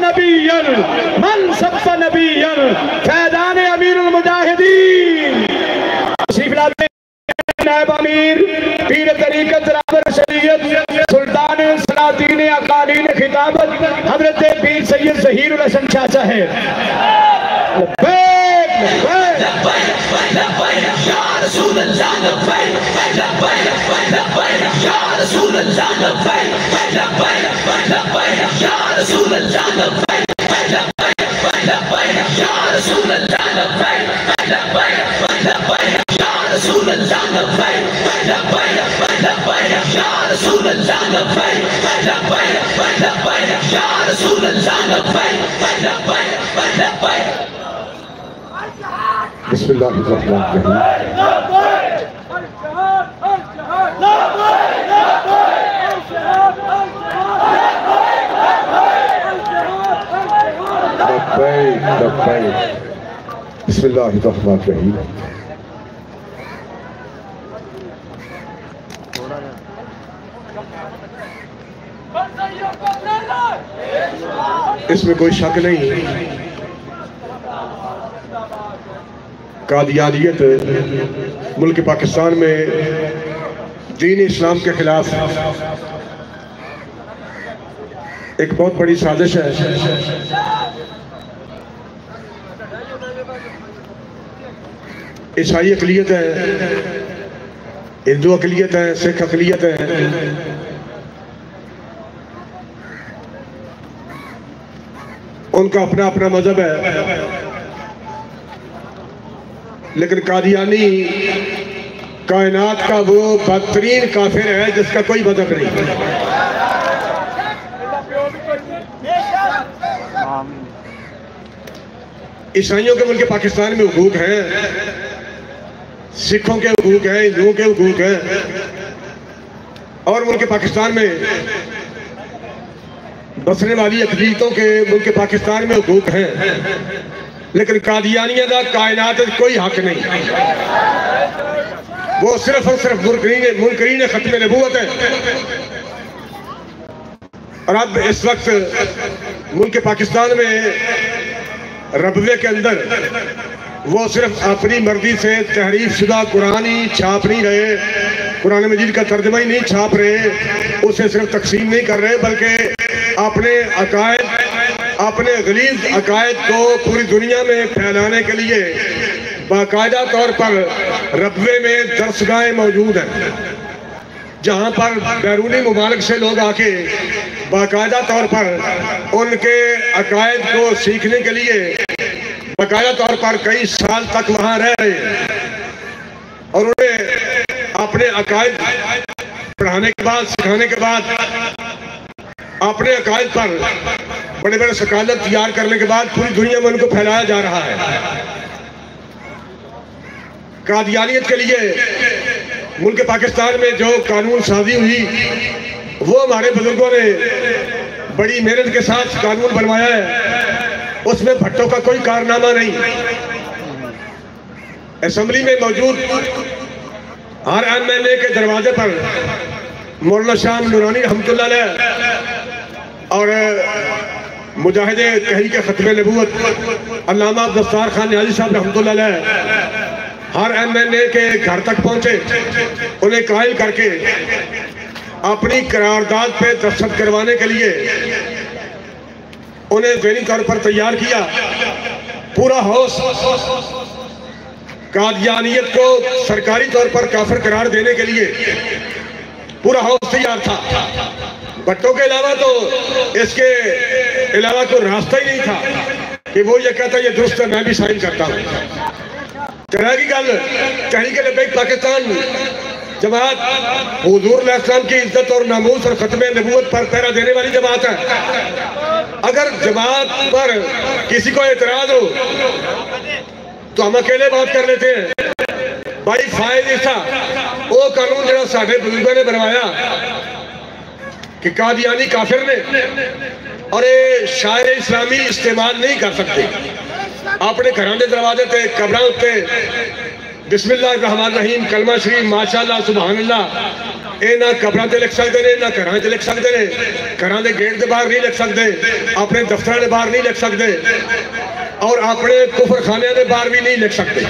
नबीयन मन सब्ब नबीयन फैजान अमीरुल मुजाहिदीन। नायब अमीर पीर तरीकत राबर शरीयत सुल्तान सलातीन अकालीन खिताबत हजरत पीर सैयद ज़हीरुल हसन शाह साहब। बिस्मिल्लाहिर्रहमानिर्रहीम। इसमें कोई शक नहीं, कादियानियत मुल्क पाकिस्तान में दीन इस्लाम के खिलाफ एक बहुत बड़ी साजिश है। ईसाई अक़लियत है, हिंदू अक़लियत है, सिख अक़लियत है, उनका अपना अपना मजहब है, लेकिन कादियानी कायनात का वो बदतरीन काफिर है जिसका कोई मजहब नहीं। ईसाइयों के मुल्क पाकिस्तान में हुकूक हैं, सिखों के हुकूक हैं, हिंदुओं के हुकूक हैं, और मुल्क पाकिस्तान में बसने वाली अक़लीतों के मुल्क पाकिस्तान में हुकूक हैं, लेकिन कादियानियत का कायनात कोई हक नहीं। वो सिर्फ और सिर्फ मुनकरीन खत्म नबूवत है। और अब इस वक्त मुल्क पाकिस्तान में रबवे के अंदर वो सिर्फ अपनी मर्जी से तहरीफ शुदा कुरान ही छाप नहीं रहे, कुरान मजीद का तर्जमा ही नहीं छाप रहे, उसे सिर्फ तकसीम नहीं कर रहे, बल्कि अपने अकायद, अपने गलीज अकायद को पूरी दुनिया में फैलाने के लिए बाकायदा तौर पर रबवे में दरसगाहें मौजूद हैं, जहाँ पर बैरूनी मुमालिक से लोग आके बाकायदा तौर पर उनके अकायद को सीखने के लिए बाकायदा तौर पर कई साल तक वहाँ रह रहे हैं, और उन्हें अपने अकायद पढ़ाने के बाद, सिखाने के बाद, अपने अकायद पर बड़े बड़े सकालत तैयार करने के बाद पूरी दुनिया में उनको फैलाया जा रहा है। कादियानियत के लिए मुल्क पाकिस्तान में जो कानून साजी हुई, वो हमारे बुजुर्गों ने बड़ी मेहनत के साथ कानून बनवाया है, उसमें भट्टों का कोई कारनामा नहीं। असेंबली में मौजूद हर MLA के दरवाजे पर मौलाना शाह नूरानी रहमतुल्लाह अलैह और मुजाहिदे तहरीक खत्म नबूवत अल्लामा दस्तार खान नियाज़ी साहब रहमतुल्लाह अलैह हर MLA के घर तक पहुंचे, उन्हें कायल करके अपनी करारदाद पे दस्तखत करवाने के लिए उन्हें ज़हनी तौर पर तैयार किया। पूरा हाउस कादियानियत को सरकारी तौर पर काफिर करार देने के लिए पूरा हाउस तैयार था। भट्टों के अलावा तो इसके अलावा कोई रास्ता ही नहीं था कि वो ये कहता ये दुरुस्त है, मैं भी साइन करता हूँ। तरह की गल तहरीक लब्बैक पाकिस्तान जमात हुजूर अलैहिस्सलाम की इज्जत और नामूस और खत्म नबूवत पर पहरा देने वाली जमात है। अगर जमात पर किसी को एतराज हो तो हम अकेले बात कर लेते हैं। भाई फायद ऐसा वो कानून जरा साढ़े बुजुर्गों ने बनवाया कि कादियानी काफिर ने और ये शायर इस्लामी इस्तेमाल नहीं कर सकते। अपने घरों के दरवाजे ते कब्रां उत्ते बिस्मिल्लाहिर्रहमानिर्रहीम कलमा शरीफ माशाअल्लाह सुभान अल्लाह ਇਹ ਨਾ ਕਬਰਾਂ ਤੇ ਲਿਖ ਸਕਦੇ ਨੇ, ਨਾ ਘਰਾਂ 'ਚ ਲਿਖ ਸਕਦੇ ਨੇ। ਘਰਾਂ ਦੇ ਗੇਟ ਦੇ ਬਾਹਰ ਨਹੀਂ ਲਿਖ ਸਕਦੇ, ਆਪਣੇ ਦਫ਼ਤਰਾਂ ਦੇ ਬਾਹਰ ਨਹੀਂ ਲਿਖ ਸਕਦੇ, और अपने कुफरखाने के बाहर भी नहीं लिख सकते,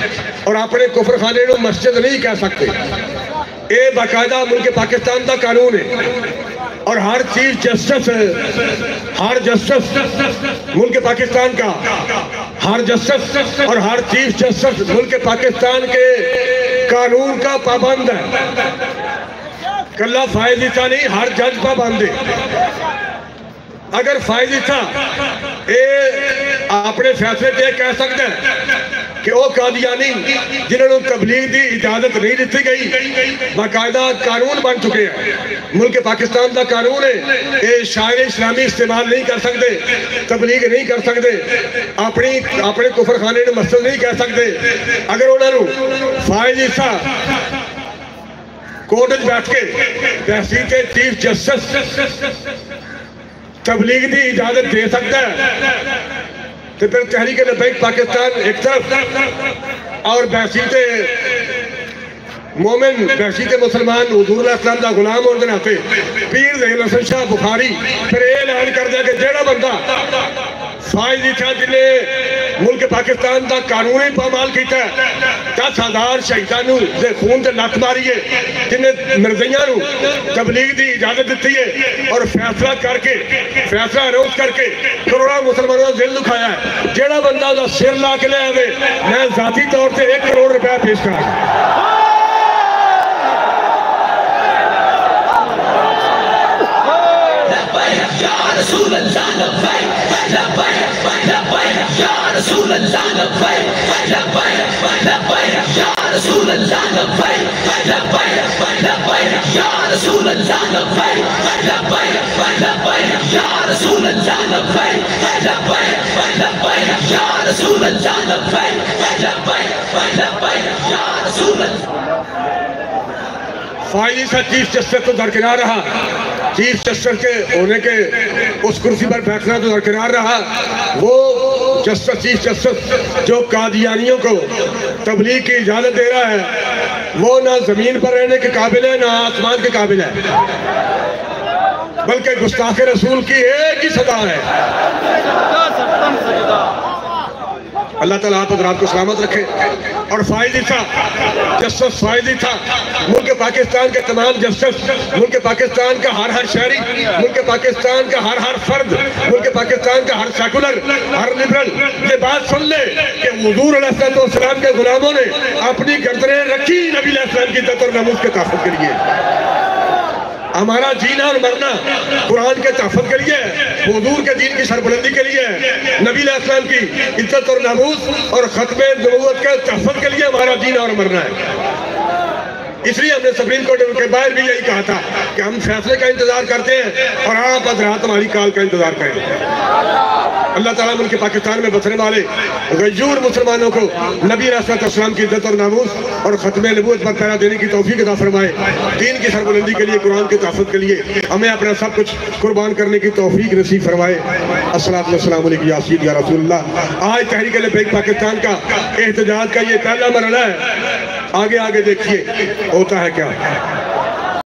और अपने कुफरखाने को मस्जिद नहीं कह सकते। ये बाकायदा मुल्क पाकिस्तान का कानून है। और हर चीज जस्टिस, हर जस्टिस मुल्क पाकिस्तान का, हर जस्टिस और हर चीफ जस्टिस मुल्क पाकिस्तान के कानून का पाबंद है। कल्ला फायज ईसा नहीं, हर जज पाबंद है। अगर फायज ईसा अपने फैसले से कह सकते हैं कि वह कादियानी जिन्होंने तबलीग की इजाजत नहीं दी गई, बाकायदा कानून बन चुके हैं। मुल्क पाकिस्तान का कानून है, ये शायर इस्लामी इस्तेमाल नहीं कर सकते, तबलीग नहीं कर सकते, अपने कुफरखाने में मस्जिद नहीं कह सकते। अगर उन्होंने फायज ईसा कोर्ट में बैठ के तहसील के चीफ जस्टिस तबलीग की इजाजत दे सकता है, तो फिर तहरीक लब्बैक पाकिस्तान एक तरफ और बहसीत मोमिन, बहसीत मुसलमान हुजूर इस्लाम का गुलाम होने के नाते पीर ज़हीर हसन शाह बुखारी फिर ये ऐलान कर दिया कि जेड़ा बंदा फायज ईसा जिन्हें मुल्क पाकिस्तान का कानूनी पामाल किया, 10,000 शहीदों के खून से लत मारी है, जिन्हें निर्दयियों को तबलीग की इजाजत दी है और फैसला करके, फैसला अनाउंस करके करोड़ों मुसलमानों का दिल दुखाया है। जेड़ा बंदा उसका सिर ला के ले आवे, मैं जाती तौर पर 1 करोड़ रुपया पेश करा। फायज ईसा चीफ जस्टिस तो दरकिनार रहा, चीफ जस्टिस के होने के उस कुर्सी पर बैठना तो दरकिनार रहा। वो जस्टिस, चीफ जस्टिस जो कादियानियों को तबलीग की इजाजत दे रहा है, वो ना जमीन पर रहने के काबिल है, ना आसमान के काबिल है, बल्कि गुस्ताख रसूल की एक ही सदा है। अल्लाह ताला आप हज़रात को सलामत रखे। और फायज ईसा, जस्टिस फायज ईसा मुल्क पाकिस्तान के तमाम जस्टिस, मुल्क पाकिस्तान का हर शहरी, मुल्क पाकिस्तान का हर फर्द, मुल्क पाकिस्तान का हर सेकुलर, हर लिबरल ये बात सुन ले कि हुजूर अलैहिस्सलाम के गुलामों ने अपनी गर्दनें रखी नबी अलैहिस्सलाम की इज्जत और नमूज के तहफ़्फ़ुज़ के लिए। हमारा जीना और मरना कुरान के तहफ़्फ़ुज़ के लिए, हुजूर के दीन की सरबुलंदी के लिए, नबी अलैहिस्सलाम की इज्जत और नमूज़ और ख़त्मे नबूवत के तहफ़्फ़ुज़ के लिए हमारा जीना और मरना है। इसलिए हमने सुप्रीम कोर्ट के बाहर भी यही कहा था कि हम फैसले का इंतजार करते हैं और आप हज़रात हमारी काल का इंतजार करें। अल्लाह ताला मुल्क पाकिस्तान में बसने वाले गयूर मुसलमानों को नबी अलैहिस्सलाम की इज्जत और नामूस और ख़त्मे नबूवत पर पैरा देने की तौफीक अता फरमाए। दीन की सरबुलंदी के लिए, कुरान के तहफ़्फ़ुज़ के लिए हमें अपना सब कुछ कुर्बान करने की तौफीक नसीब फरमाए। अस्सलातु वस्सलामु अलैका या सय्यदी या रसूलल्लाह। आज तहरीक लब्बैक पाकिस्तान का एहतजाज का ये पहला मरहला है, आगे आगे देखिए होता है क्या।